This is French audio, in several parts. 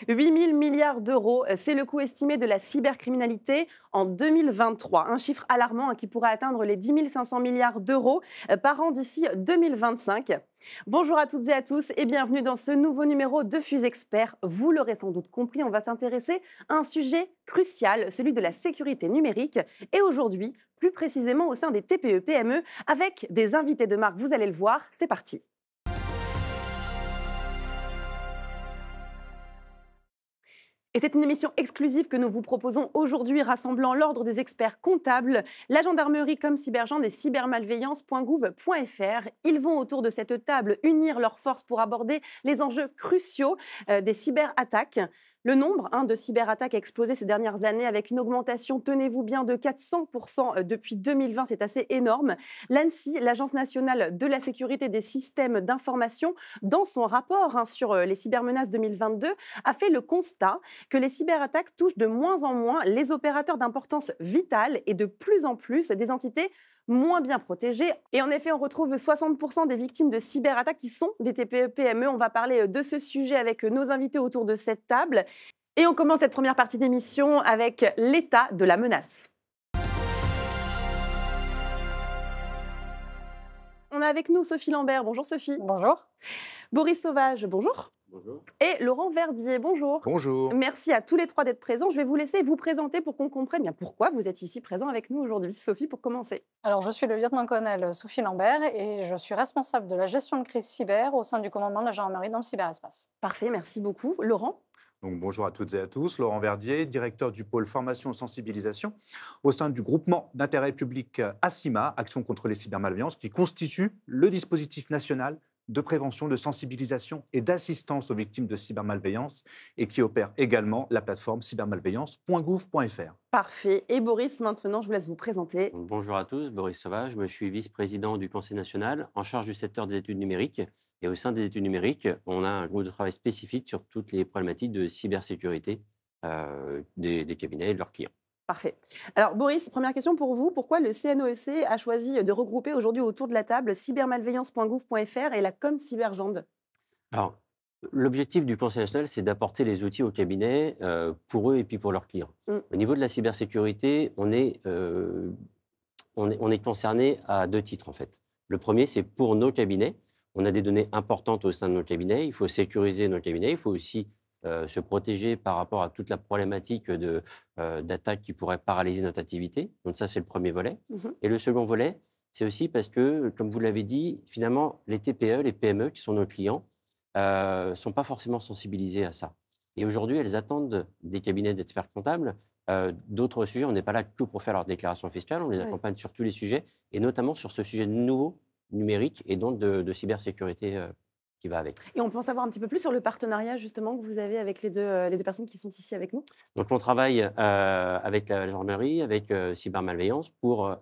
8 000 milliards d'euros, c'est le coût estimé de la cybercriminalité en 2023. Un chiffre alarmant qui pourrait atteindre les 10 500 milliards d'euros par an d'ici 2025. Bonjour à toutes et à tous et bienvenue dans ce nouveau numéro de Fuse Expert. Vous l'aurez sans doute compris, on va s'intéresser à un sujet crucial, celui de la sécurité numérique. Et aujourd'hui, plus précisément au sein des TPE-PME, avec des invités de marque, vous allez le voir, c'est parti. Et c'est une émission exclusive que nous vous proposons aujourd'hui, rassemblant l'ordre des experts comptables, la gendarmerie comme Cybergend et cybermalveillance.gouv.fr. Ils vont autour de cette table unir leurs forces pour aborder les enjeux cruciaux des cyberattaques. Le nombre de cyberattaques a explosé ces dernières années avec une augmentation, tenez-vous bien, de 400% depuis 2020. C'est assez énorme. L'ANSSI, l'Agence nationale de la sécurité des systèmes d'information, dans son rapport sur les cybermenaces 2022, a fait le constat que les cyberattaques touchent de moins en moins les opérateurs d'importance vitale et de plus en plus des entités moins bien protégées. Et en effet, on retrouve 60% des victimes de cyberattaques qui sont des TPE-PME. On va parler de ce sujet avec nos invités autour de cette table. Et on commence cette première partie d'émission avec l'état de la menace. On a avec nous Sophie Lambert. Bonjour Sophie. Bonjour. Boris Sauvage, bonjour. Bonjour. Et Laurent Verdier, bonjour. Bonjour. Merci à tous les trois d'être présents. Je vais vous laisser vous présenter pour qu'on comprenne bien pourquoi vous êtes ici présents avec nous aujourd'hui. Sophie, pour commencer. Alors, je suis le lieutenant-colonel Sophie Lambert et je suis responsable de la gestion de crise cyber au sein du commandement de la gendarmerie dans le cyberespace. Parfait, merci beaucoup. Laurent. Donc, bonjour à toutes et à tous. Laurent Verdier, directeur du pôle formation et sensibilisation au sein du groupement d'intérêt public ACIMA, Action contre les cybermalveillances, qui constitue le dispositif national de prévention, de sensibilisation et d'assistance aux victimes de cybermalveillance et qui opère également la plateforme cybermalveillance.gouv.fr. Parfait. Et Boris, maintenant, je vous laisse vous présenter. Bonjour à tous, Boris Sauvage. Je suis vice-président du Conseil national en charge du secteur des études numériques. Et au sein des études numériques, on a un groupe de travail spécifique sur toutes les problématiques de cybersécurité des cabinets et de leurs clients. Parfait. Alors Boris, première question pour vous. Pourquoi le CNOEC a choisi de regrouper aujourd'hui autour de la table cybermalveillance.gouv.fr et la com Cybergend? Alors, l'objectif du Conseil national, c'est d'apporter les outils aux cabinets pour eux et puis pour leurs clients. Au niveau de la cybersécurité, on est concerné à deux titres en fait. Le premier, c'est pour nos cabinets. On a des données importantes au sein de nos cabinets. Il faut sécuriser nos cabinets. Il faut aussi se protéger par rapport à toute la problématique d'attaques qui pourraient paralyser notre activité. Donc ça, c'est le premier volet. Et le second volet, c'est aussi parce que, comme vous l'avez dit, finalement, les TPE, les PME, qui sont nos clients, ne sont pas forcément sensibilisés à ça. Et aujourd'hui, elles attendent des cabinets d'experts comptables d'autres sujets. On n'est pas là que pour faire leur déclaration fiscale. On les accompagne sur tous les sujets, et notamment sur ce sujet nouveau numérique et donc de cybersécurité qui va avec. Et on peut en savoir un petit peu plus sur le partenariat justement que vous avez avec les deux personnes qui sont ici avec nous? Donc on travaille avec la gendarmerie, avec cybermalveillance pour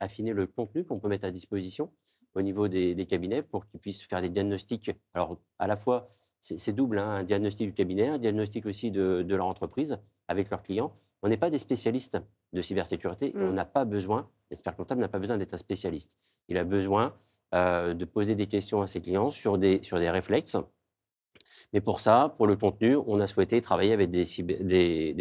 affiner le contenu qu'on peut mettre à disposition au niveau des cabinets pour qu'ils puissent faire des diagnostics. Alors à la fois, c'est double, hein, un diagnostic du cabinet, un diagnostic aussi de leur entreprise avec leurs clients. On n'est pas des spécialistes de cybersécurité et on n'a pas besoin, l'expert comptable n'a pas besoin d'être un spécialiste. Il a besoin de poser des questions à ses clients sur des réflexes. Mais pour ça, pour le contenu, on a souhaité travailler avec des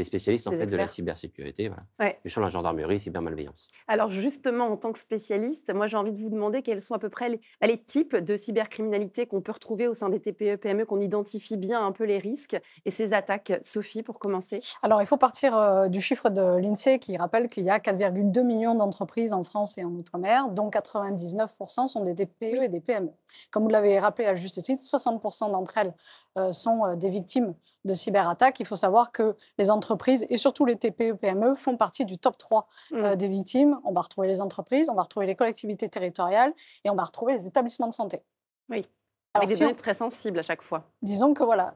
spécialistes en fait, de la cybersécurité, voilà, sur la gendarmerie, cybermalveillance. Alors justement, en tant que spécialiste, moi j'ai envie de vous demander quels sont à peu près les types de cybercriminalité qu'on peut retrouver au sein des TPE-PME, qu'on identifie bien un peu les risques et ces attaques. Sophie, pour commencer. Alors, il faut partir du chiffre de l'INSEE qui rappelle qu'il y a 4,2 millions d'entreprises en France et en Outre-mer, dont 99% sont des TPE et des PME. Comme vous l'avez rappelé à juste titre, 60% d'entre elles sont des victimes de cyberattaques. Il faut savoir que les entreprises et surtout les TPE-PME font partie du top 3 des victimes. On va retrouver les entreprises, on va retrouver les collectivités territoriales et on va retrouver les établissements de santé. Oui. Avec des données très sensibles à chaque fois. Disons que voilà,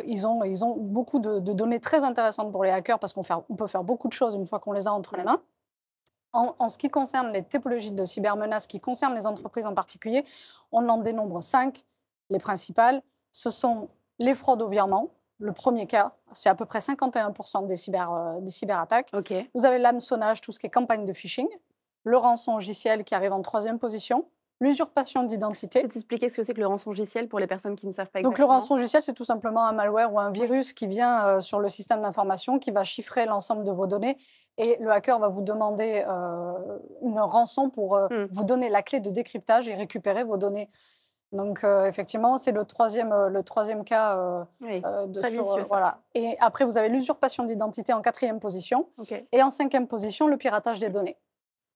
ils ont beaucoup de données très intéressantes pour les hackers parce qu'on peut faire beaucoup de choses une fois qu'on les a entre les mains. En ce qui concerne les typologies de cybermenaces qui concernent les entreprises en particulier, on en dénombre 5. Les principales, ce sont les fraudes au virement. Le premier cas, c'est à peu près 51% des cyberattaques. Vous avez l'hameçonnage, tout ce qui est campagne de phishing. Le rançon logiciel qui arrive en 3e position. l'usurpation d'identité. Peut-être expliquer ce que c'est que le rançongiciel pour les personnes qui ne savent pas Donc le exactement. rançongiciel, c'est tout simplement un malware ou un virus qui vient sur le système d'information, qui va chiffrer l'ensemble de vos données. Et le hacker va vous demander une rançon pour vous donner la clé de décryptage et récupérer vos données. Donc effectivement, c'est le troisième cas Oui, de très vicieux, ça. voilà. Et après, vous avez l'usurpation d'identité en 4e position. Ok, Et en 5e position, le piratage des données.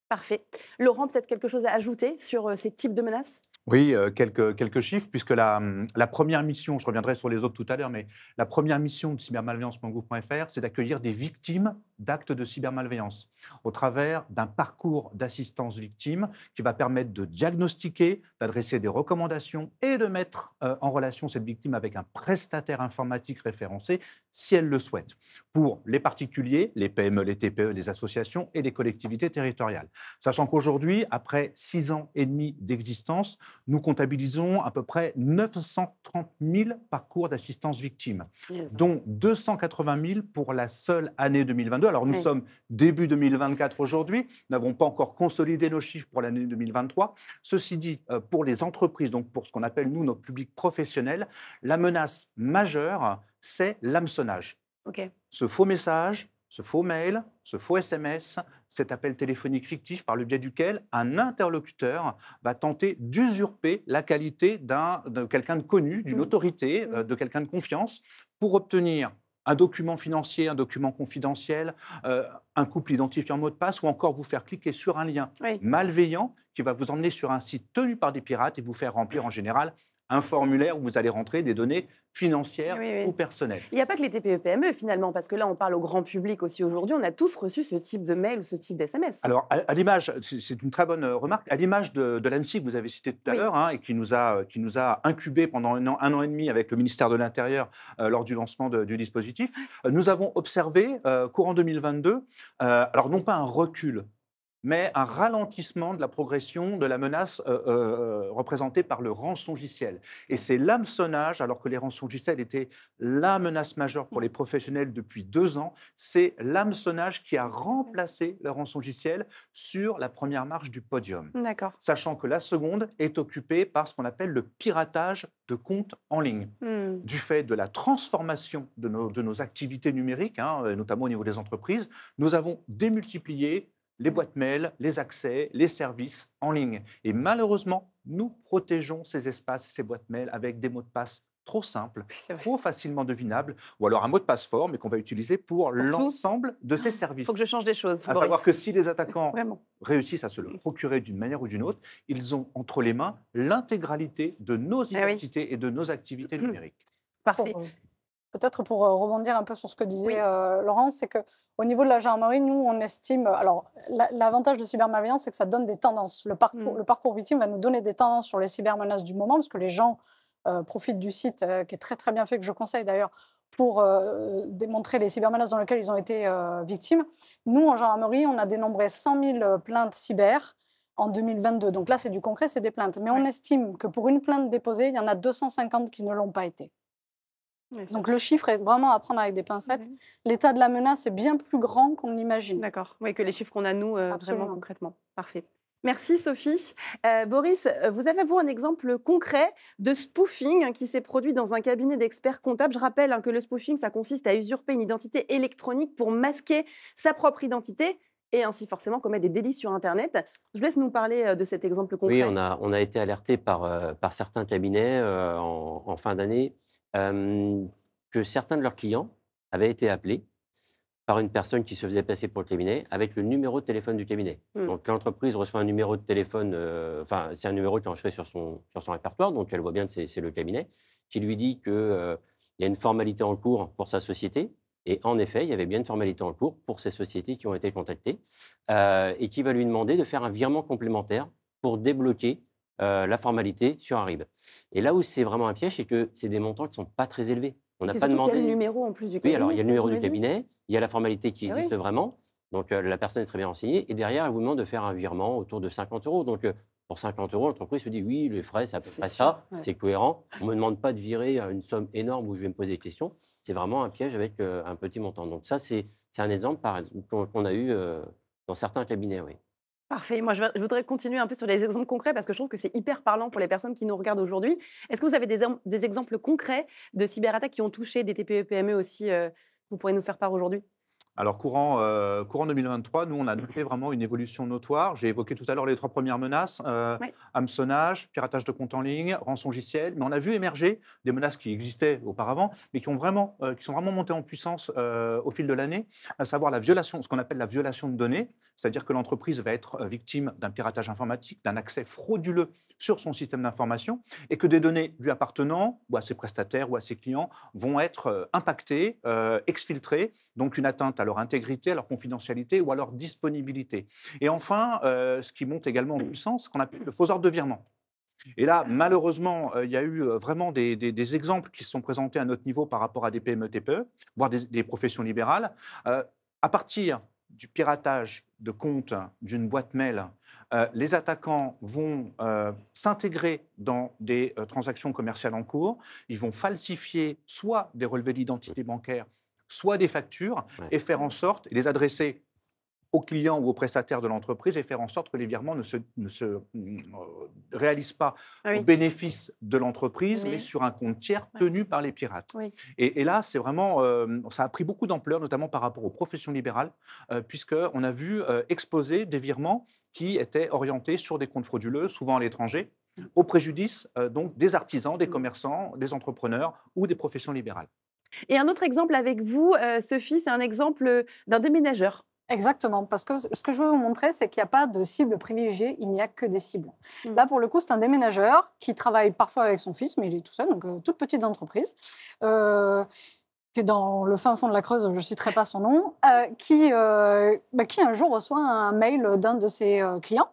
parfait. Laurent, peut-être quelque chose à ajouter sur ces types de menaces? Oui, quelques chiffres, puisque la première mission, je reviendrai sur les autres tout à l'heure, mais la première mission de cybermalveillance.gouv.fr, c'est d'accueillir des victimes d'actes de cybermalveillance au travers d'un parcours d'assistance victime qui va permettre de diagnostiquer, d'adresser des recommandations et de mettre en relation cette victime avec un prestataire informatique référencé si elle le souhaite, pour les particuliers, les PME, les TPE, les associations et les collectivités territoriales. Sachant qu'aujourd'hui, après 6 ans et demi d'existence, nous comptabilisons à peu près 930 000 parcours d'assistance victime, Yes. dont 280 000 pour la seule année 2022. Alors nous Oui. sommes début 2024 aujourd'hui, nous n'avons pas encore consolidé nos chiffres pour l'année 2023. Ceci dit, pour les entreprises, donc pour ce qu'on appelle nous notre public professionnel, la menace majeure, c'est l'hameçonnage. Ok. Ce faux message, ce faux mail, ce faux SMS, cet appel téléphonique fictif par le biais duquel un interlocuteur va tenter d'usurper la qualité de quelqu'un de connu, d'une autorité, de quelqu'un de confiance, pour obtenir un document financier, un document confidentiel, un couple identifiant mot de passe, ou encore vous faire cliquer sur un lien Oui. malveillant qui va vous emmener sur un site tenu par des pirates et vous faire remplir en général un formulaire où vous allez rentrer des données financières Oui, oui. ou personnelles. Il n'y a pas que les TPE-PME finalement, parce que là, on parle au grand public aussi aujourd'hui. On a tous reçu ce type de mail ou ce type d'SMS. Alors, à l'image, c'est une très bonne remarque, à l'image de l'ANSSI que vous avez cité tout à Oui. l'heure, hein, et qui nous a incubés pendant un an et demi avec le ministère de l'Intérieur lors du lancement du dispositif, nous avons observé, courant 2022, alors non pas un recul, mais un ralentissement de la progression de la menace représentée par le rançongiciel. Et c'est l'hameçonnage, alors que les rançongiciels étaient la menace majeure pour les professionnels depuis 2 ans, c'est l'hameçonnage qui a remplacé le rançongiciel sur la première marche du podium. D'accord. Sachant que la seconde est occupée par ce qu'on appelle le piratage de comptes en ligne. Du fait de la transformation de nos activités numériques, hein, notamment au niveau des entreprises, nous avons démultiplié les boîtes mail, les accès, les services en ligne. Et malheureusement, nous protégeons ces espaces, ces boîtes mail avec des mots de passe trop simples, Oui, c'est vrai. trop facilement devinables, ou alors un mot de passe fort, mais qu'on va utiliser pour l'ensemble de ces Il services. faut que je change des choses. À Boris. savoir que si les attaquants Vraiment. réussissent à se le procurer d'une manière ou d'une autre, ils ont entre les mains l'intégralité de nos oui. identités et de nos activités numériques. Parfait. Peut-être pour rebondir un peu sur ce que disait Laurent, c'est qu'au niveau de la gendarmerie, nous, on estime... Alors, l'avantage de cybermalveillance, c'est que ça donne des tendances. Le parcours victime va nous donner des tendances sur les cybermenaces du moment, parce que les gens profitent du site, qui est très, très bien fait, que je conseille d'ailleurs, pour démontrer les cybermenaces dans lesquelles ils ont été victimes. Nous, en gendarmerie, on a dénombré 100 000 plaintes cyber en 2022. Donc là, c'est du concret, c'est des plaintes. Mais on estime que pour une plainte déposée, il y en a 250 qui ne l'ont pas été. Oui, Donc le chiffre est vraiment à prendre avec des pincettes. L'état de la menace est bien plus grand qu'on l'imagine. D'accord. Oui, que les chiffres qu'on a, nous, vraiment Absolument. concrètement. Parfait. Merci Sophie. Boris, vous avez, vous, un exemple concret de spoofing qui s'est produit dans un cabinet d'experts comptables. Je rappelle que le spoofing, ça consiste à usurper une identité électronique pour masquer sa propre identité et ainsi forcément commettre des délits sur Internet. Je laisse nous parler de cet exemple concret. Oui, on a été alerté par certains cabinets en fin d'année que certains de leurs clients avaient été appelés par une personne qui se faisait passer pour le cabinet avec le numéro de téléphone du cabinet. Donc l'entreprise reçoit un numéro de téléphone, c'est un numéro qui est enregistré sur son répertoire, donc elle voit bien que c'est le cabinet, qui lui dit qu'il y a une formalité en cours pour sa société. Et en effet, il y avait bien une formalité en cours pour ces sociétés qui ont été contactées et qui va lui demander de faire un virement complémentaire pour débloquer la formalité sur un RIB. Et là où c'est vraiment un piège, c'est que c'est des montants qui ne sont pas très élevés. On n'a pas demandé. Il y a le numéro en plus du cabinet. Oui, alors il y a le numéro du dit cabinet, il y a la formalité qui existe vraiment. Donc la personne est très bien renseignée. Et derrière, elle vous demande de faire un virement autour de 50 €. Donc pour 50 €, l'entreprise se dit oui, les frais, c'est à peu près ça, c'est cohérent. On ne me demande pas de virer une somme énorme où je vais me poser des questions. C'est vraiment un piège avec un petit montant. Donc ça, c'est un exemple qu'on a eu dans certains cabinets, oui. Parfait. Moi, je voudrais continuer un peu sur les exemples concrets parce que je trouve que c'est hyper parlant pour les personnes qui nous regardent aujourd'hui. Est-ce que vous avez des exemples concrets de cyberattaques qui ont touché des TPE-PME aussi que vous pourrez nous faire part aujourd'hui? Alors, courant 2023, nous, on a noté vraiment une évolution notoire. J'ai évoqué tout à l'heure les 3 premières menaces, Oui. hameçonnage, piratage de comptes en ligne, rançongiciel. Mais on a vu émerger des menaces qui existaient auparavant, mais qui sont vraiment montées en puissance au fil de l'année, à savoir la violation, ce qu'on appelle la violation de données, c'est-à-dire que l'entreprise va être victime d'un piratage informatique, d'un accès frauduleux sur son système d'information, et que des données lui appartenant, ou à ses prestataires, ou à ses clients, vont être impactées, exfiltrées, donc une atteinte à leur intégrité, à leur confidentialité ou à leur disponibilité. Et enfin, ce qui monte également en puissance, ce qu'on appelle le faux ordre de virement. Et là, malheureusement, il y a eu vraiment des exemples qui se sont présentés à notre niveau par rapport à des PME-TPE, voire des professions libérales. À partir du piratage de comptes d'une boîte mail, les attaquants vont s'intégrer dans des transactions commerciales en cours. Ils vont falsifier soit des relevés d'identité bancaire, soit des factures, Ouais. et faire en sorte, et les adresser aux clients ou aux prestataires de l'entreprise, et faire en sorte que les virements ne se réalisent pas Ah au oui. bénéfice de l'entreprise, mais Mais sur un compte tiers ouais. tenu par les pirates. Oui. Et là, c'est vraiment, ça a pris beaucoup d'ampleur, notamment par rapport aux professions libérales, puisqu'on a vu exploser des virements qui étaient orientés sur des comptes frauduleux, souvent à l'étranger, au préjudice donc des artisans, des Mmh. commerçants, des entrepreneurs ou des professions libérales. Et un autre exemple avec vous, Sophie, c'est un exemple d'un déménageur. Exactement, parce que ce que je veux vous montrer, c'est qu'il n'y a pas de cible privilégiée, il n'y a que des cibles. Mm. Là, pour le coup, c'est un déménageur qui travaille parfois avec son fils, mais il est tout seul, donc toute petite entreprise, qui est dans le fin fond de la Creuse, je ne citerai pas son nom, qui un jour reçoit un mail d'un de ses clients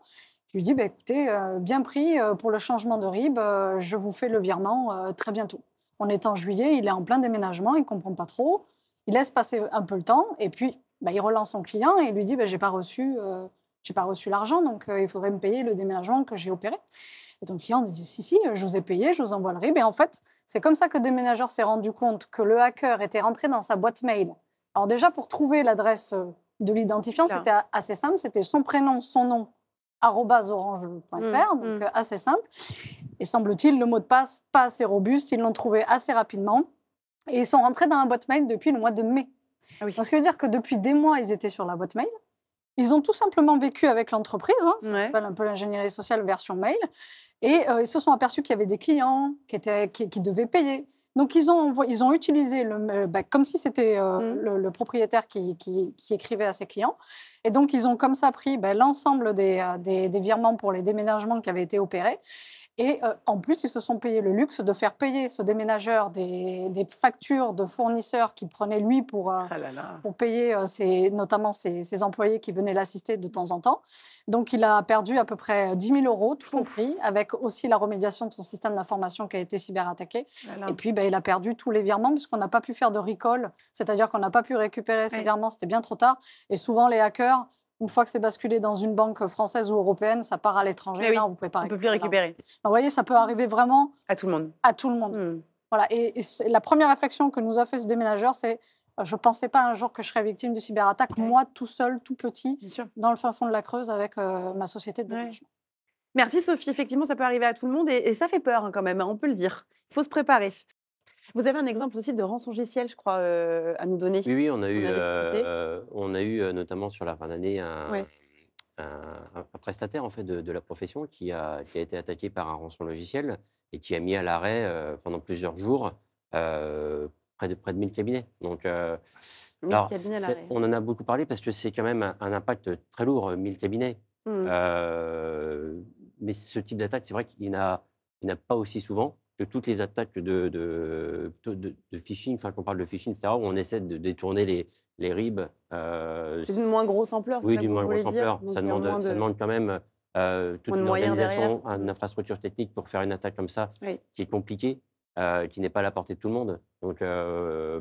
qui lui dit écoutez, bien pris pour le changement de RIB, je vous fais le virement très bientôt. On est en juillet, il est en plein déménagement, il ne comprend pas trop, il laisse passer un peu le temps, et puis il relance son client et il lui dit j'ai pas reçu l'argent, donc il faudrait me payer le déménagement que j'ai opéré. Et donc le client dit si, je vous ai payé, je vous envoie le RIB. Et en fait, c'est comme ça que le déménageur s'est rendu compte que le hacker était rentré dans sa boîte mail. Alors déjà, pour trouver l'adresse de l'identifiant, Claro. c'était assez simple, c'était son prénom, son nom, @orange.fr, donc assez simple. Et semble-t-il, le mot de passe, pas assez robuste, ils l'ont trouvé assez rapidement. Et ils sont rentrés dans la boîte mail depuis le mois de mai. Ah oui. Donc, ce qui veut dire que depuis des mois, ils étaient sur la boîte mail. Ils ont tout simplement vécu avec l'entreprise. Ça Ouais. s'appelle un peu l'ingénierie sociale version mail. Et ils se sont aperçus qu'il y avait des clients qui devaient payer. Donc, ils ont utilisé comme si c'était le propriétaire qui écrivait à ses clients. Et donc, ils ont comme ça pris l'ensemble des virements pour les déménagements qui avaient été opérés. Et en plus, ils se sont payés le luxe de faire payer ce déménageur des factures de fournisseurs qu'il prenait lui pour payer notamment ses employés qui venaient l'assister de temps en temps. Donc, il a perdu à peu près 10 000 euros, tout compris, avec aussi la remédiation de son système d'information qui a été cyberattaqué. Et puis, il a perdu tous les virements puisqu'on n'a pas pu faire de recall, c'est-à-dire qu'on n'a pas pu récupérer ces virements, c'était bien trop tard. Et souvent, les hackers, une fois que c'est basculé dans une banque française ou européenne, ça part à l'étranger. Oui, là, vous ne pouvez pas on ne peut plus récupérer. Donc, vous voyez, ça peut arriver vraiment À tout le monde. à tout le monde. Voilà. Et la première réflexion que nous a fait ce déménageur, c'est je ne pensais pas un jour que je serais victime de cyberattaque, moi, tout seul, tout petit, Bien sûr. dans le fin fond de la Creuse avec ma société de déménagement. Merci Sophie. Effectivement, ça peut arriver à tout le monde et ça fait peur quand même, on peut le dire. Il faut se préparer. Vous avez un exemple aussi de rançongiciel, je crois, à nous donner. Oui, on a avait eu notamment sur la fin d'année Ouais. un prestataire en fait, de la profession qui a été attaqué par un rançon logiciel et qui a mis à l'arrêt pendant plusieurs jours près de 1000 cabinets. Donc, 1000 alors, cabinets à l'arrêt. on en a beaucoup parlé parce que c'est quand même un impact très lourd, 1000 cabinets. Mais ce type d'attaque, c'est vrai qu'il n'y en a pas aussi souvent que toutes les attaques de phishing, enfin, qu'on parle de phishing, etc., où on essaie de détourner les RIB. C'est d'une moins grosse ampleur, c'est Oui, ça que d'une vous moins voulez grosse dire. ampleur. Donc, Ça il y a moins de- demande quand même toute moins de une moyens organisation, derrière. une infrastructure technique pour faire une attaque comme ça, Oui. qui est compliquée, qui n'est pas à la portée de tout le monde. Donc,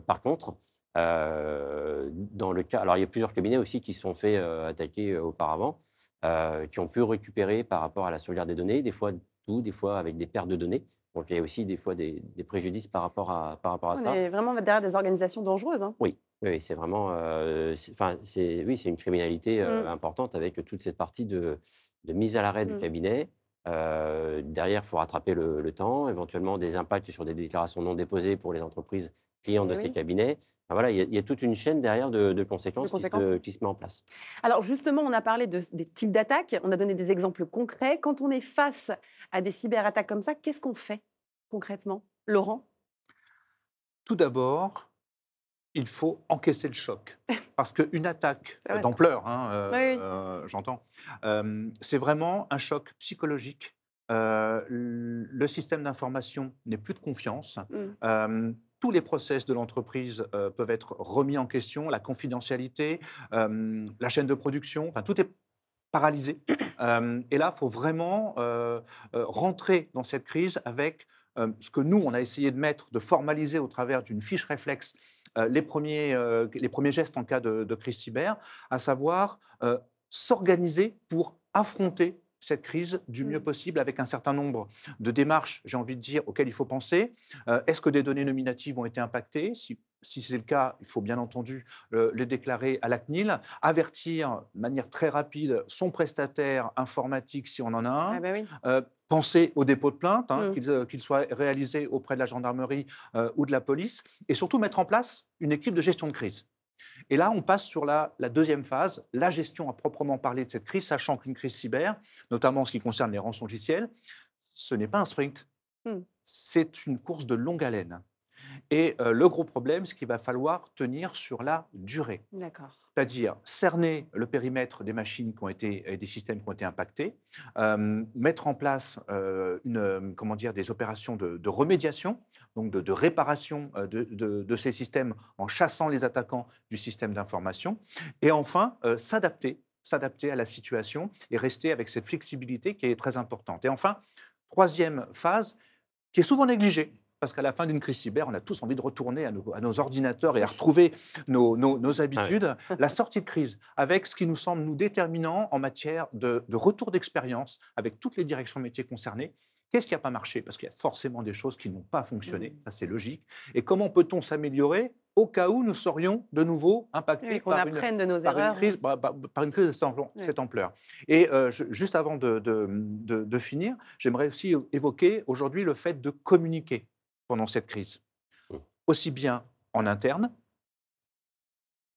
par contre, dans le cas, alors il y a plusieurs cabinets aussi qui se sont fait attaquer auparavant, qui ont pu récupérer par rapport à la sauvegarde des données, des fois tout, des fois avec des pertes de données. Donc il y a aussi des fois des préjudices par rapport à On ça. est vraiment derrière des organisations dangereuses, hein. Oui, oui, c'est vraiment, oui, c'est une criminalité Mmh. importante avec toute cette partie de mise à l'arrêt du Mmh. cabinet. Derrière, il faut rattraper le temps, éventuellement des impacts sur des déclarations non déposées pour les entreprises clientes de Et ces oui, cabinets. Enfin, voilà, il y a toute une chaîne derrière de de conséquences conséquences. qui se met en place. Alors justement, on a parlé des types d'attaques, on a donné des exemples concrets. Quand on est face à des cyberattaques comme ça, qu'est-ce qu'on fait concrètement? Laurent? Tout d'abord, il faut encaisser le choc. Parce qu'une attaque C'est vrai ça. d'ampleur, hein, Oui, oui. j'entends, c'est vraiment un choc psychologique. Le système d'information n'est plus de confiance. Mmh. Tous les process de l'entreprise peuvent être remis en question, la confidentialité, la chaîne de production, enfin tout est paralysé. Et là, il faut vraiment rentrer dans cette crise avec ce que nous, on a essayé de mettre, de formaliser au travers d'une fiche réflexe les premiers gestes en cas de crise cyber, à savoir s'organiser pour affronter cette crise du mieux Mmh. possible avec un certain nombre de démarches, j'ai envie de dire, auxquelles il faut penser. Est-ce que des données nominatives ont été impactées? Si c'est le cas, il faut bien entendu les déclarer à la CNIL, avertir de manière très rapide son prestataire informatique si on en a Ah un, bah oui. penser au dépôt de plainte, hein, Mmh. qu'il soit réalisé auprès de la gendarmerie ou de la police, et surtout mettre en place une équipe de gestion de crise. Et là, on passe sur la deuxième phase, la gestion à proprement parler de cette crise, sachant qu'une crise cyber, notamment en ce qui concerne les rançongiciels, ce n'est pas un sprint, Mmh. c'est une course de longue haleine. Et le gros problème, c'est qu'il va falloir tenir sur la durée. D'accord. C'est-à-dire cerner le périmètre des machines qui ont été, et des systèmes qui ont été impactés, mettre en place comment dire, des opérations de remédiation, donc de réparation de ces systèmes en chassant les attaquants du système d'information, et enfin s'adapter à la situation et rester avec cette flexibilité qui est très importante. Et enfin, troisième phase, qui est souvent négligée. Parce qu'à la fin d'une crise cyber, on a tous envie de retourner à nos ordinateurs et à retrouver nos Ah oui. habitudes. La sortie de crise, avec ce qui nous semble nous déterminant en matière de retour d'expérience, avec toutes les directions métiers concernées. Qu'est-ce qui n'a pas marché? Parce qu'il y a forcément des choses qui n'ont pas fonctionné, Mmh. ça c'est logique. Et comment peut-on s'améliorer au cas où nous serions de nouveau Oui, impactés qu'on apprenne de nos par une erreurs. crise, par une crise de Ouais. cette ampleur. Et juste avant de finir, j'aimerais aussi évoquer aujourd'hui le fait de communiquer pendant cette crise, Mmh. aussi bien en interne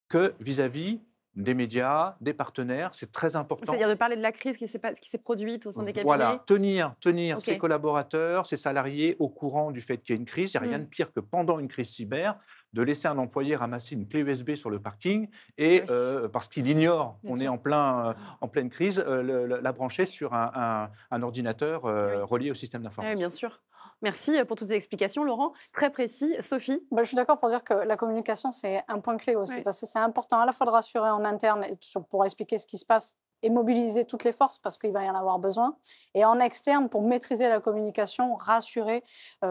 que vis-à-vis des médias, des partenaires. C'est très important. C'est-à-dire de parler de la crise qui s'est produite au sein des Voilà, cabinets? tenir ses OK. collaborateurs, ses salariés au courant du fait qu'il y a une crise. Il n'y a rien Mmh. de pire que pendant une crise cyber, de laisser un employé ramasser une clé USB sur le parking et, Oui, parce qu'il ignore bien qu'on est sûr. en pleine crise, la brancher sur un ordinateur Eh oui. relié au système Eh oui, d'information. bien sûr. Merci pour toutes ces explications, Laurent. Très précis. Sophie? Bah, je suis d'accord pour dire que la communication, c'est un point clé aussi, Ouais. parce que c'est important à la fois de rassurer en interne pour expliquer ce qui se passe et mobiliser toutes les forces, parce qu'il va y en avoir besoin, et en externe pour maîtriser la communication, rassurer,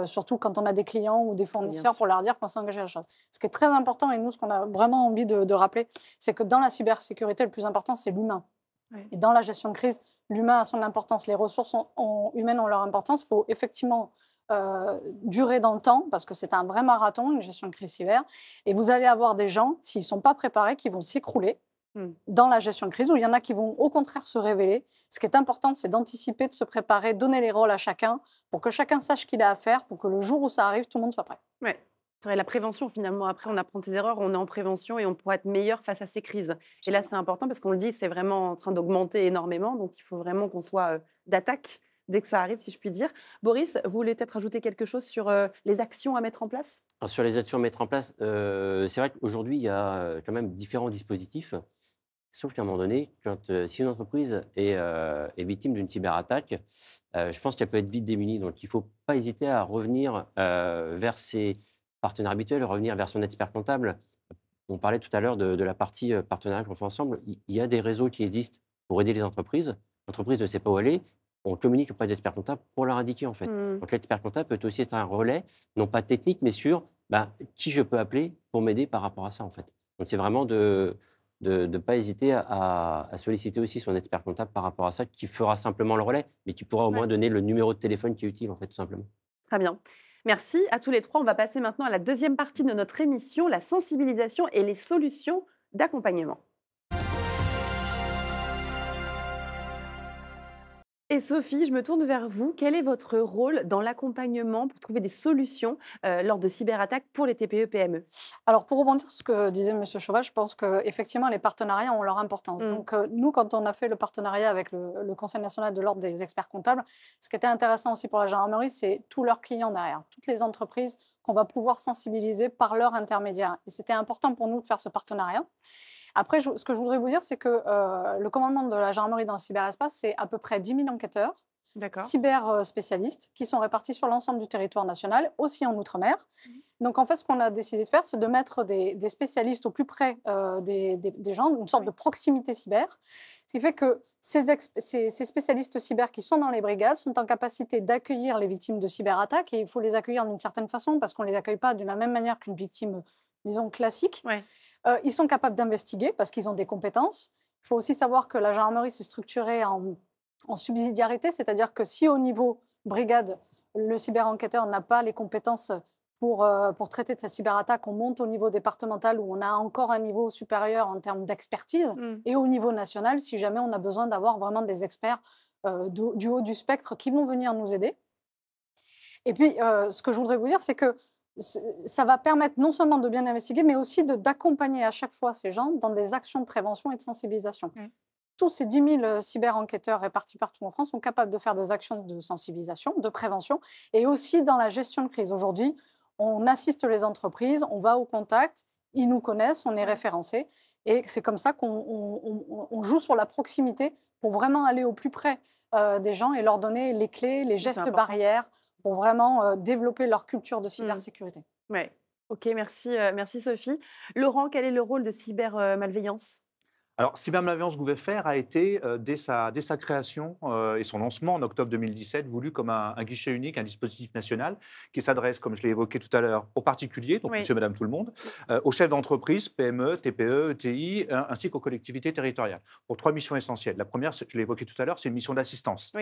surtout quand on a des clients ou des fournisseurs, sûr. pour leur dire qu'on s'est engagé à la chose. Ce qui est très important, et nous, ce qu'on a vraiment envie de rappeler, c'est que dans la cybersécurité, le plus important, c'est l'humain. Ouais. Et dans la gestion de crise, l'humain a son importance, les ressources humaines ont leur importance. Il faut effectivement durer dans le temps, parce que c'est un vrai marathon, une gestion de crise cyber. Et vous allez avoir des gens, s'ils ne sont pas préparés, qui vont s'écrouler Mmh. dans la gestion de crise, ou il y en a qui vont au contraire se révéler. Ce qui est important, c'est d'anticiper, de se préparer, donner les rôles à chacun, pour que chacun sache ce qu'il a à faire, pour que le jour où ça arrive, tout le monde soit prêt. Ouais. C'est vrai, la prévention, finalement, après, on apprend de ses erreurs, on est en prévention et on pourra être meilleur face à ces crises. Et là, c'est important parce qu'on le dit, c'est vraiment en train d'augmenter énormément. Donc, il faut vraiment qu'on soit d'attaque dès que ça arrive, si je puis dire. Boris, vous voulez peut-être ajouter quelque chose sur les actions à mettre en place? Alors, sur les actions à mettre en place, c'est vrai qu'aujourd'hui, il y a quand même différents dispositifs. Sauf qu'à un moment donné, si une entreprise est victime d'une cyberattaque, je pense qu'elle peut être vite démunie. Donc, il ne faut pas hésiter à revenir vers ses partenaires habituels, revenir vers son expert comptable. On parlait tout à l'heure de la partie partenariat qu'on fait ensemble. Il y a des réseaux qui existent pour aider les entreprises. L'entreprise ne sait pas où aller. On communique auprès d'experts comptables pour leur indiquer, en fait. Mmh. Donc, l'expert comptable peut aussi être un relais, non pas technique, mais sur qui je peux appeler pour m'aider par rapport à ça, en fait. Donc, c'est vraiment de ne pas hésiter à solliciter aussi son expert comptable par rapport à ça, qui fera simplement le relais, mais qui pourra au moins Ouais. donner le numéro de téléphone qui est utile, en fait, tout simplement. Très bien. Merci à tous les trois. On va passer maintenant à la deuxième partie de notre émission, la sensibilisation et les solutions d'accompagnement. Et Sophie, je me tourne vers vous. Quel est votre rôle dans l'accompagnement pour trouver des solutions lors de cyberattaques pour les TPE-PME? Alors, pour rebondir sur ce que disait M. Chauvel, je pense qu'effectivement, les partenariats ont leur importance. Donc, nous, quand on a fait le partenariat avec le Conseil national de l'ordre des experts comptables, ce qui était intéressant aussi pour la gendarmerie, c'est tous leurs clients derrière, toutes les entreprises qu'on va pouvoir sensibiliser par leur intermédiaire. Et c'était important pour nous de faire ce partenariat. Après, ce que je voudrais vous dire, c'est que le commandement de la gendarmerie dans le cyberespace, c'est à peu près 10 000 enquêteurs, D'accord. cyber spécialistes, qui sont répartis sur l'ensemble du territoire national, aussi en Outre-mer. Donc, en fait, ce qu'on a décidé de faire, c'est de mettre des spécialistes au plus près des gens, une sorte de proximité cyber. Ce qui fait que ces spécialistes cyber qui sont dans les brigades sont en capacité d'accueillir les victimes de cyberattaques. Et il faut les accueillir d'une certaine façon, parce qu'on ne les accueille pas de la même manière qu'une victime, disons, classique. Ouais. Ils sont capables d'investiguer parce qu'ils ont des compétences. Il faut aussi savoir que la gendarmerie s'est structurée en subsidiarité, c'est-à-dire que si au niveau brigade, le cyberenquêteur n'a pas les compétences pour traiter de sa cyberattaque, on monte au niveau départemental où on a encore un niveau supérieur en termes d'expertise, et au niveau national, si jamais on a besoin d'avoir vraiment des experts du haut du spectre qui vont venir nous aider. Et puis, ce que je voudrais vous dire, c'est que ça va permettre non seulement de bien investiguer, mais aussi d'accompagner à chaque fois ces gens dans des actions de prévention et de sensibilisation. Tous ces 10 000 cyber-enquêteurs répartis partout en France sont capables de faire des actions de sensibilisation, de prévention, et aussi dans la gestion de crise. Aujourd'hui, on assiste les entreprises, on va au contact, ils nous connaissent, on est référencés, et c'est comme ça qu'on joue sur la proximité pour vraiment aller au plus près des gens et leur donner les clés, les gestes barrières, pour vraiment développer leur culture de cybersécurité. Ouais. Ok, merci, merci Sophie. Laurent, quel est le rôle de cybermalveillance? Alors, cybermalveillance Gouverfaire a été, dès sa création et son lancement en octobre 2017, voulu comme un guichet unique, un dispositif national qui s'adresse, comme je l'ai évoqué tout à l'heure, aux particuliers, donc monsieur, madame, tout le monde, aux chefs d'entreprise, PME, TPE, ETI, ainsi qu'aux collectivités territoriales, pour 3 missions essentielles. La première, je l'ai évoqué tout à l'heure, c'est une mission d'assistance.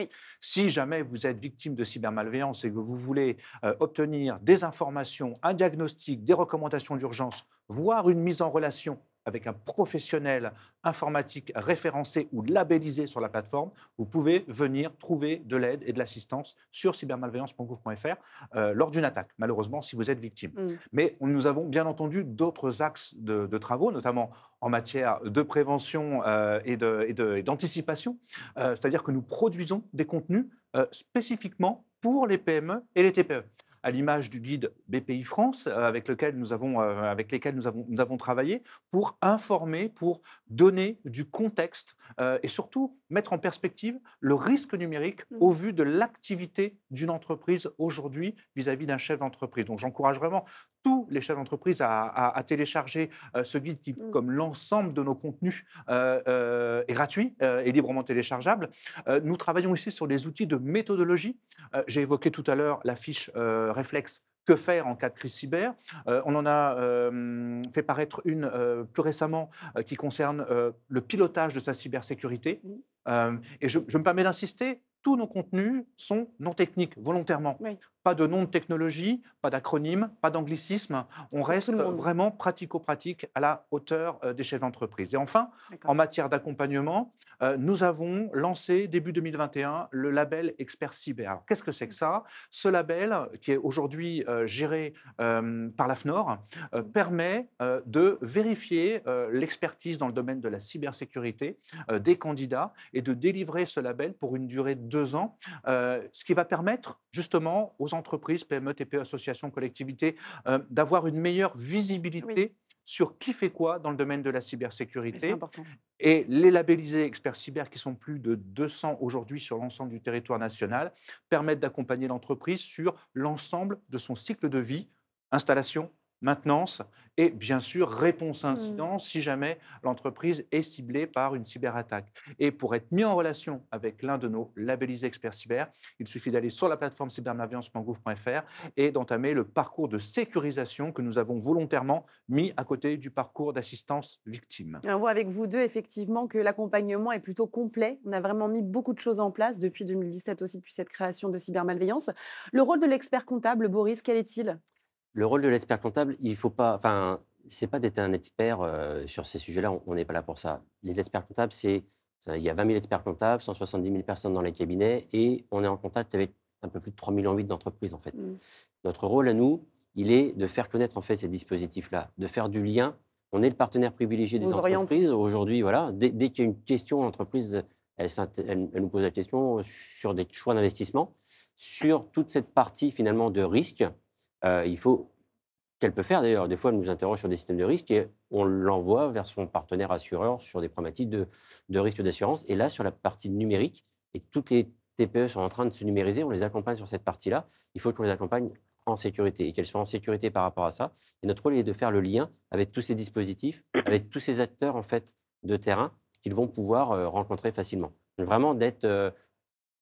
Si jamais vous êtes victime de cybermalveillance et que vous voulez obtenir des informations, un diagnostic, des recommandations d'urgence, voire une mise en relation avec un professionnel informatique référencé ou labellisé sur la plateforme, vous pouvez venir trouver de l'aide et de l'assistance sur cybermalveillance.gouv.fr lors d'une attaque, malheureusement, si vous êtes victime. Mais nous avons bien entendu d'autres axes de travaux, notamment en matière de prévention et d'anticipation, c'est-à-dire que nous produisons des contenus spécifiquement pour les PME et les TPE, à l'image du guide BPI France, avec lesquels nous avons travaillé pour informer, pour donner du contexte et surtout mettre en perspective le risque numérique au vu de l'activité d'une entreprise aujourd'hui vis-à-vis d'un chef d'entreprise. Donc j'encourage vraiment tous les chefs d'entreprise à télécharger ce guide qui, comme l'ensemble de nos contenus, est gratuit et librement téléchargeable. Nous travaillons ici sur des outils de méthodologie. J'ai évoqué tout à l'heure la fiche réflexe que faire en cas de crise cyber. On en a fait paraître une plus récemment qui concerne le pilotage de sa cybersécurité. Et je me permets d'insister, tous nos contenus sont non techniques, volontairement. Pas de nom de technologie, pas d'acronyme, pas d'anglicisme. On reste vraiment pratico-pratique à la hauteur des chefs d'entreprise. Et enfin, en matière d'accompagnement, nous avons lancé début 2021 le label Expert Cyber. Alors, qu'est-ce que c'est que ça? Ce label, qui est aujourd'hui géré par l'AFNOR, permet de vérifier l'expertise dans le domaine de la cybersécurité des candidats et de délivrer ce label pour une durée de 2 ans, ce qui va permettre justement aux entreprises, PME, TPE, associations, collectivités, d'avoir une meilleure visibilité sur qui fait quoi dans le domaine de la cybersécurité. Et les labellisés experts cyber, qui sont plus de 200 aujourd'hui sur l'ensemble du territoire national, permettent d'accompagner l'entreprise sur l'ensemble de son cycle de vie, installation, maintenance et bien sûr réponse à incident si jamais l'entreprise est ciblée par une cyberattaque. Et pour être mis en relation avec l'un de nos labellisés experts cyber, il suffit d'aller sur la plateforme cybermalveillance.gouv.fr et d'entamer le parcours de sécurisation que nous avons volontairement mis à côté du parcours d'assistance victime. Et on voit avec vous deux, effectivement, que l'accompagnement est plutôt complet. On a vraiment mis beaucoup de choses en place depuis 2017 aussi, depuis cette création de cybermalveillance. Le rôle de l'expert comptable, Boris, quel est-il? Le rôle de l'expert comptable, il faut pas, enfin, c'est pas d'être un expert sur ces sujets-là. On n'est pas là pour ça. Les experts comptables, il y a 20 000 experts comptables, 170 000 personnes dans les cabinets, et on est en contact avec un peu plus de 3,8 millions d'entreprises en fait. Notre rôle à nous, il est de faire connaître en fait ces dispositifs-là, de faire du lien. On est le partenaire privilégié des Vous orientez. entreprises aujourd'hui. Voilà, dès qu'il y a une question, l'entreprise, elle nous pose la question sur des choix d'investissement, sur toute cette partie finalement de risque. Il faut qu'elle peut faire d'ailleurs. Des fois, elle nous interroge sur des systèmes de risque et on l'envoie vers son partenaire assureur sur des problématiques de risque d'assurance. Et là, sur la partie numérique, et toutes les TPE sont en train de se numériser, on les accompagne sur cette partie-là. Il faut qu'on les accompagne en sécurité et qu'elles soient en sécurité par rapport à ça. Et notre rôle est de faire le lien avec tous ces dispositifs, avec tous ces acteurs en fait de terrain qu'ils vont pouvoir rencontrer facilement. Donc, vraiment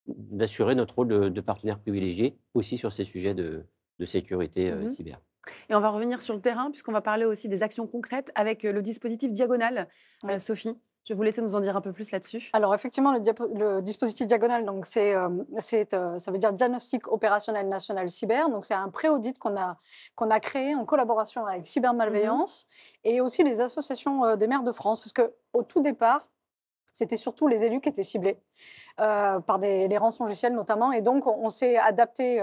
d'assurer notre rôle de partenaire privilégié aussi sur ces sujets de sécurité cyber. Et on va revenir sur le terrain, puisqu'on va parler aussi des actions concrètes avec le dispositif Diagonal. Oui. Sophie, je vais vous laisser nous en dire un peu plus là-dessus. Alors effectivement, le dispositif Diagonal, donc ça veut dire Diagnostic opérationnel national cyber. Donc c'est un pré-audit qu'on a créé en collaboration avec Cybermalveillance et aussi les associations des maires de France, parce que au tout départ, c'était surtout les élus qui étaient ciblés par les rançongiciels notamment, et donc on s'est adapté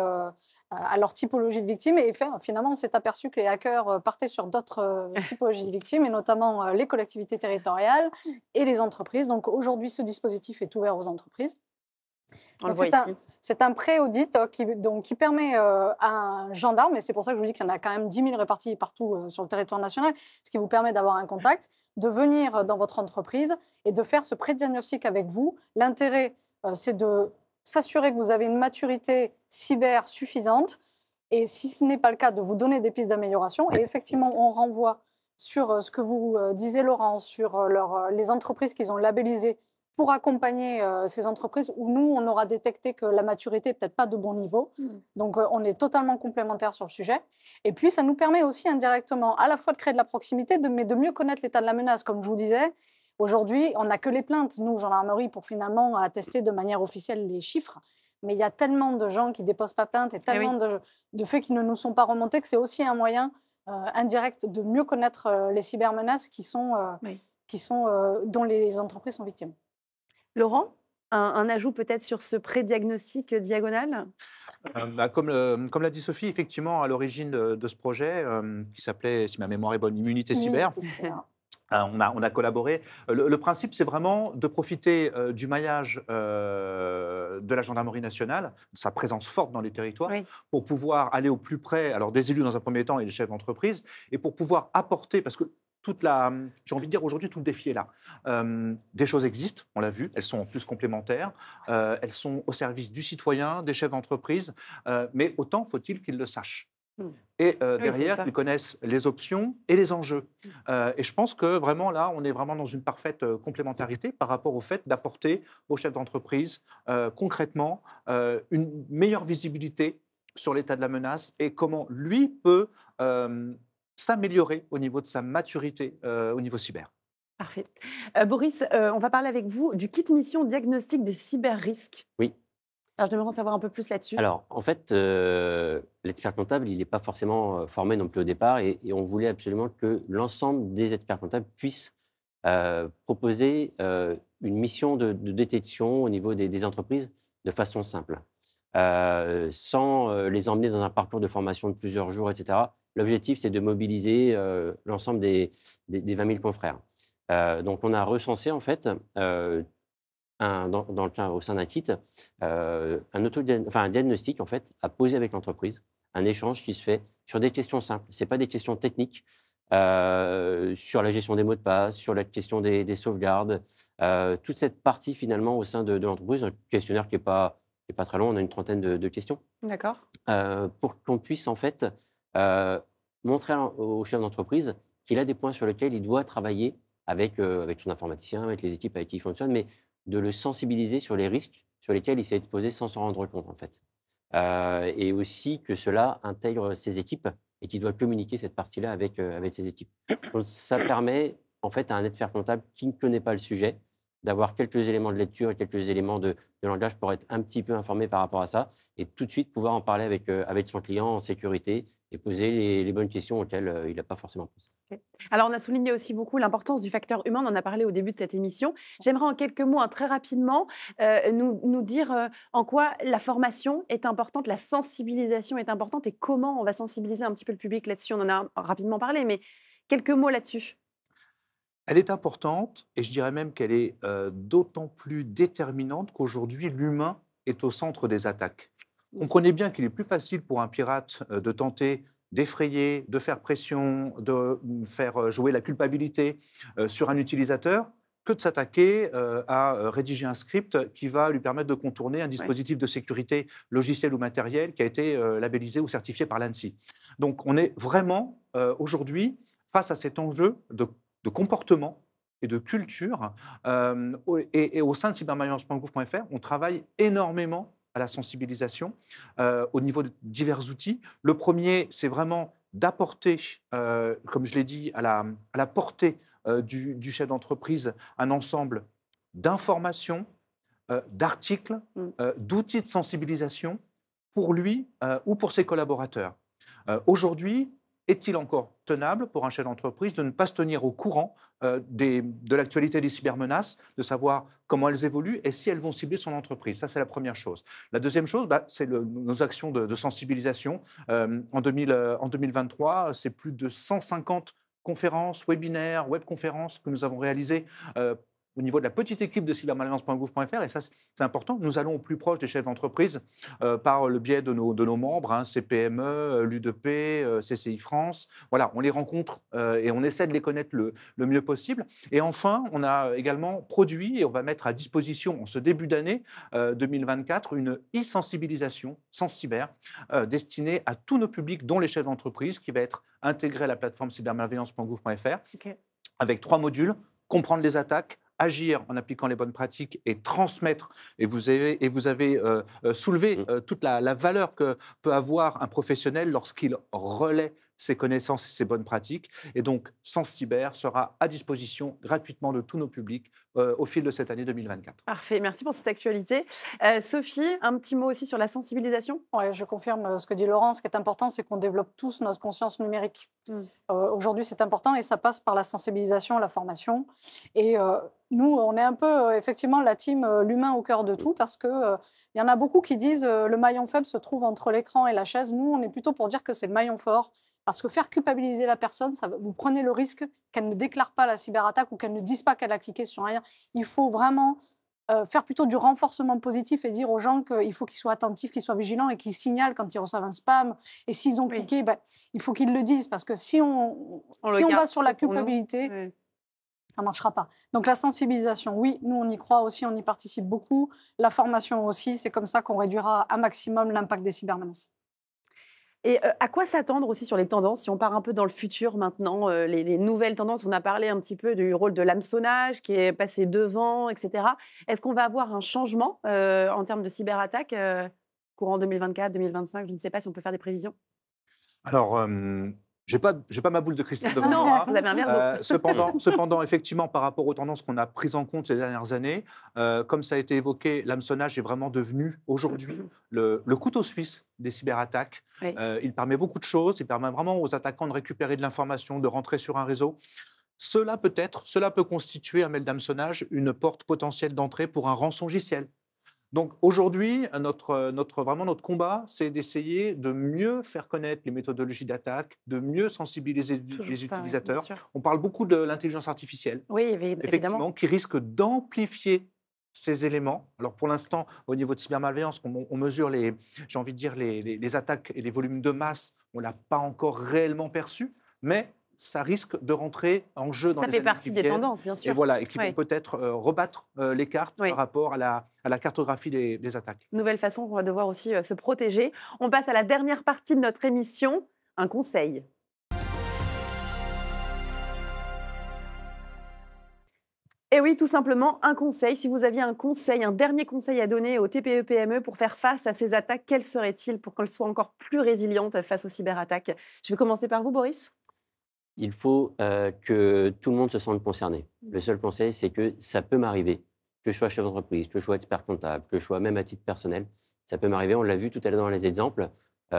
à leur typologie de victimes. Et finalement, on s'est aperçu que les hackers partaient sur d'autres typologies de victimes, et notamment les collectivités territoriales et les entreprises. Donc aujourd'hui, ce dispositif est ouvert aux entreprises. On le Donc, voit ici. c'est un pré-audit qui permet à un gendarme, et c'est pour ça que je vous dis qu'il y en a quand même 10 000 répartis partout sur le territoire national, ce qui vous permet d'avoir un contact, de venir dans votre entreprise et de faire ce pré-diagnostic avec vous. L'intérêt, c'est de s'assurer que vous avez une maturité cyber suffisante, et si ce n'est pas le cas, de vous donner des pistes d'amélioration. Et effectivement, on renvoie sur ce que vous disiez, Laurent, sur les entreprises qu'ils ont labellisées pour accompagner ces entreprises où nous, on aura détecté que la maturité n'est peut-être pas de bon niveau. Donc, on est totalement complémentaires sur le sujet. Et puis, ça nous permet aussi indirectement à la fois de créer de la proximité, mais de mieux connaître l'état de la menace. Comme je vous disais, aujourd'hui, on n'a que les plaintes, nous, gendarmerie, pour finalement attester de manière officielle les chiffres. Mais il y a tellement de gens qui ne déposent pas plainte et tellement de faits qui ne nous sont pas remontés que c'est aussi un moyen indirect de mieux connaître les cybermenaces dont les entreprises sont victimes. Laurent, un ajout peut-être sur ce pré-diagnostic Diagonal? Comme l'a dit Sophie, effectivement, à l'origine de ce projet, qui s'appelait, si ma mémoire est bonne, Immunité cyber, on a collaboré. Le principe, c'est vraiment de profiter du maillage de la gendarmerie nationale, de sa présence forte dans les territoires, pour pouvoir aller au plus près, alors des élus dans un premier temps et des chefs d'entreprise, et pour pouvoir apporter, parce que j'ai envie de dire aujourd'hui, tout le défi est là. Des choses existent, on l'a vu, elles sont en plus complémentaires, elles sont au service du citoyen, des chefs d'entreprise, mais autant faut-il qu'ils le sachent. Et derrière, ils connaissent les options et les enjeux. Et je pense que vraiment là, on est vraiment dans une parfaite complémentarité par rapport au fait d'apporter aux chefs d'entreprise concrètement une meilleure visibilité sur l'état de la menace et comment lui peut s'améliorer au niveau de sa maturité au niveau cyber. Parfait. Boris, on va parler avec vous du kit mission diagnostic des cyber-risques. Oui. Alors, j'aimerais en savoir un peu plus là-dessus. Alors, en fait, l'expert comptable, il n'est pas forcément formé non plus au départ, et on voulait absolument que l'ensemble des experts comptables puissent proposer une mission de détection au niveau des entreprises de façon simple, sans les emmener dans un parcours de formation de plusieurs jours, etc. L'objectif, c'est de mobiliser l'ensemble des 20 000 confrères. Donc, on a recensé, en fait, au sein d'un kit, un diagnostic, en fait, à poser avec l'entreprise, un échange qui se fait sur des questions simples. Ce n'est pas des questions techniques, sur la gestion des mots de passe, sur la question des sauvegardes, toute cette partie, finalement, au sein de l'entreprise, un questionnaire qui n'est pas très long, on a une trentaine de questions. D'accord. Pour qu'on puisse, en fait, montrer au chef d'entreprise qu'il a des points sur lesquels il doit travailler avec son informaticien, avec les équipes avec qui il fonctionne, mais de le sensibiliser sur les risques sur lesquels il s'est exposé sans s'en rendre compte, en fait. Et aussi que cela intègre ses équipes et qu'il doit communiquer cette partie-là avec ses équipes. Donc ça permet, en fait, à un expert comptable qui ne connaît pas le sujet, d'avoir quelques éléments de lecture et quelques éléments de langage pour être un petit peu informé par rapport à ça et tout de suite pouvoir en parler avec son client en sécurité et poser les bonnes questions auxquelles il n'a pas forcément pensé. Ok. Alors, on a souligné aussi beaucoup l'importance du facteur humain. On en a parlé au début de cette émission. J'aimerais en quelques mots, très rapidement, nous dire en quoi la formation est importante, la sensibilisation est importante et comment on va sensibiliser un petit peu le public là-dessus. On en a rapidement parlé, mais quelques mots là-dessus. Elle est importante et je dirais même qu'elle est d'autant plus déterminante qu'aujourd'hui, l'humain est au centre des attaques. Comprenez bien qu'il est plus facile pour un pirate de tenter d'effrayer, de faire pression, de faire jouer la culpabilité sur un utilisateur que de s'attaquer à rédiger un script qui va lui permettre de contourner un dispositif de sécurité logiciel ou matériel qui a été labellisé ou certifié par l'ANSSI. Donc on est vraiment aujourd'hui face à cet enjeu de comportement et de culture. Et au sein de cybermalveillance.gouv.fr, on travaille énormément à la sensibilisation au niveau de divers outils. Le premier, c'est vraiment d'apporter, comme je l'ai dit, à la portée du chef d'entreprise, un ensemble d'informations, d'articles, d'outils de sensibilisation pour lui ou pour ses collaborateurs. Aujourd'hui, est-il encore tenable pour un chef d'entreprise de ne pas se tenir au courant de l'actualité des cybermenaces, de savoir comment elles évoluent et si elles vont cibler son entreprise? Ça, c'est la première chose. La deuxième chose, c'est nos actions de sensibilisation. En 2023, c'est plus de 150 conférences, webinaires, webconférences que nous avons réalisées au niveau de la petite équipe de cybermalveillance.gouv.fr, et ça, c'est important. Nous allons au plus proche des chefs d'entreprise par le biais de nos membres, CPME, l'U2P, CCI France. Voilà, on les rencontre et on essaie de les connaître le mieux possible. Et enfin, on a également produit et on va mettre à disposition en ce début d'année 2024 une e-sensibilisation sans cyber destinée à tous nos publics, dont les chefs d'entreprise, qui va être intégrée à la plateforme cybermalveillance.gouv.fr avec 3 modules: comprendre les attaques, agir en appliquant les bonnes pratiques et transmettre. Et vous avez soulevé toute la valeur que peut avoir un professionnel lorsqu'il relaie ses connaissances et ses bonnes pratiques. Et donc, Sens Cyber sera à disposition gratuitement de tous nos publics au fil de cette année 2024. Parfait, merci pour cette actualité. Sophie, un petit mot aussi sur la sensibilisation? Oui, je confirme ce que dit Laurent. Ce qui est important, c'est qu'on développe tous notre conscience numérique. Aujourd'hui, c'est important et ça passe par la sensibilisation, la formation. Et nous, on est un peu, effectivement, la team l'humain au cœur de tout parce qu'il y en a beaucoup qui disent le maillon faible se trouve entre l'écran et la chaise. Nous, on est plutôt pour dire que c'est le maillon fort. Parce que faire culpabiliser la personne, vous prenez le risque qu'elle ne déclare pas la cyberattaque ou qu'elle ne dise pas qu'elle a cliqué sur rien. Il faut vraiment faire plutôt du renforcement positif et dire aux gens qu'il faut qu'ils soient attentifs, qu'ils soient vigilants et qu'ils signalent quand ils reçoivent un spam. Et s'ils ont cliqué, il faut qu'ils le disent. Parce que si on va sur la culpabilité, ça ne marchera pas. Donc la sensibilisation, oui, nous on y croit aussi, on y participe beaucoup. La formation aussi, c'est comme ça qu'on réduira un maximum l'impact des cybermenaces. Et à quoi s'attendre aussi sur les tendances, si on part un peu dans le futur maintenant, les nouvelles tendances? On a parlé un petit peu du rôle de l'hameçonnage qui est passé devant, etc. Est-ce qu'on va avoir un changement en termes de cyberattaque courant 2024, 2025? Je ne sais pas si on peut faire des prévisions. Alors, j'ai pas ma boule de cristal devant Non, moi. vous avez un verre d'eau. Cependant, effectivement, par rapport aux tendances qu'on a prises en compte ces dernières années, comme ça a été évoqué, l'hameçonnage est vraiment devenu aujourd'hui le couteau suisse des cyberattaques. Oui. Il permet beaucoup de choses. Il permet vraiment aux attaquants de récupérer de l'information, de rentrer sur un réseau. Cela peut constituer, un mail d'hameçonnage, une porte potentielle d'entrée pour un rançongiciel. Donc aujourd'hui, vraiment notre combat, c'est d'essayer de mieux faire connaître les méthodologies d'attaque, de mieux sensibiliser les utilisateurs. On parle beaucoup de l'intelligence artificielle, effectivement, qui risque d'amplifier ces éléments. Alors pour l'instant, au niveau de cybermalveillance, on mesure les attaques et les volumes de masse, on ne l'a pas encore réellement perçu, mais ça risque de rentrer en jeu dans les années qui viennent. Ça fait partie des tendances, bien sûr. Et voilà, et qui vont peut-être rebattre les cartes par rapport à la cartographie des attaques. Nouvelle façon qu'on va devoir aussi se protéger. On passe à la dernière partie de notre émission, un conseil. Et oui, tout simplement, un conseil. Si vous aviez un conseil, un dernier conseil à donner aux TPE-PME pour faire face à ces attaques, quel serait-il pour qu'elles soient encore plus résilientes face aux cyberattaques? Je vais commencer par vous, Boris. Il faut que tout le monde se sente concerné. Le seul conseil, c'est que ça peut m'arriver, que je sois chef d'entreprise, que je sois expert comptable, que je sois même à titre personnel. Ça peut m'arriver, on l'a vu tout à l'heure dans les exemples. On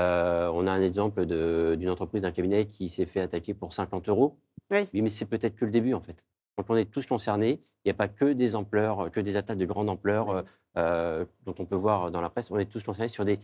a un exemple d'une entreprise, d'un cabinet qui s'est fait attaquer pour 50 euros. Oui. Oui, mais c'est peut-être que le début, en fait. Donc on est tous concernés. Il n'y a pas que des ampleurs, que des attaques de grande ampleur dont on peut voir dans la presse. On est tous concernés sur des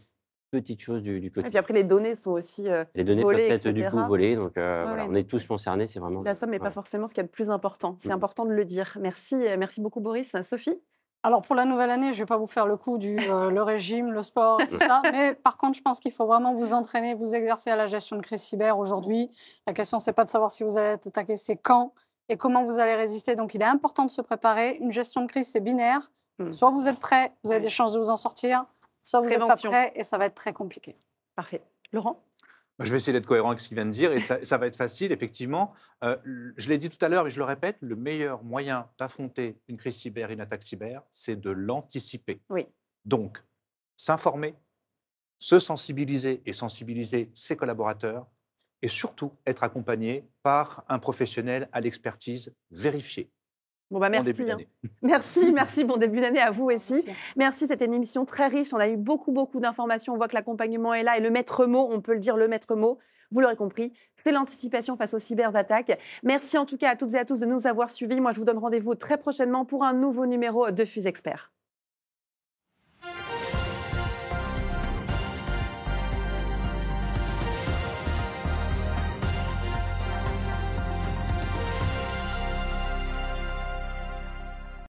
petites choses du Et puis quotidien. après, les données sont aussi Les données volées, peuvent être du coup etc. volées. Donc Ouais, voilà, ouais. on est tous concernés. C'est vraiment. La somme n'est pas Voilà. forcément ce qu'il y a de plus important. C'est Mhm. important de le dire. Merci, merci beaucoup, Boris. Sophie? Alors pour la nouvelle année, je ne vais pas vous faire le coup du le régime, le sport et tout ça, mais par contre, je pense qu'il faut vraiment vous entraîner, vous exercer à la gestion de crise cyber aujourd'hui. La question, c'est pas de savoir si vous allez être attaqué, c'est quand et comment vous allez résister. Donc il est important de se préparer. Une gestion de crise, c'est binaire. Mm. Soit vous êtes prêt, vous avez Ouais. des chances de vous en sortir, soit vous n'êtes pas Prévention. prêt et ça va être très compliqué. Parfait. Laurent? Je vais essayer d'être cohérent avec ce qu'il vient de dire et ça va être facile, effectivement. Je l'ai dit tout à l'heure, mais je le répète, le meilleur moyen d'affronter une crise cyber, une attaque cyber, c'est de l'anticiper. Oui. Donc, s'informer, se sensibiliser et sensibiliser ses collaborateurs et surtout être accompagné par un professionnel à l'expertise vérifiée. Bon, bah En merci. début d'année. Merci. Bon début d'année à vous aussi. Merci. Merci, c'était une émission très riche. On a eu beaucoup d'informations. On voit que l'accompagnement est là. Et le maître mot, on peut le dire, le maître mot, vous l'aurez compris, c'est l'anticipation face aux cyberattaques. Merci en tout cas à toutes et à tous de nous avoir suivis. Moi, je vous donne rendez-vous très prochainement pour un nouveau numéro de Fuse Expert.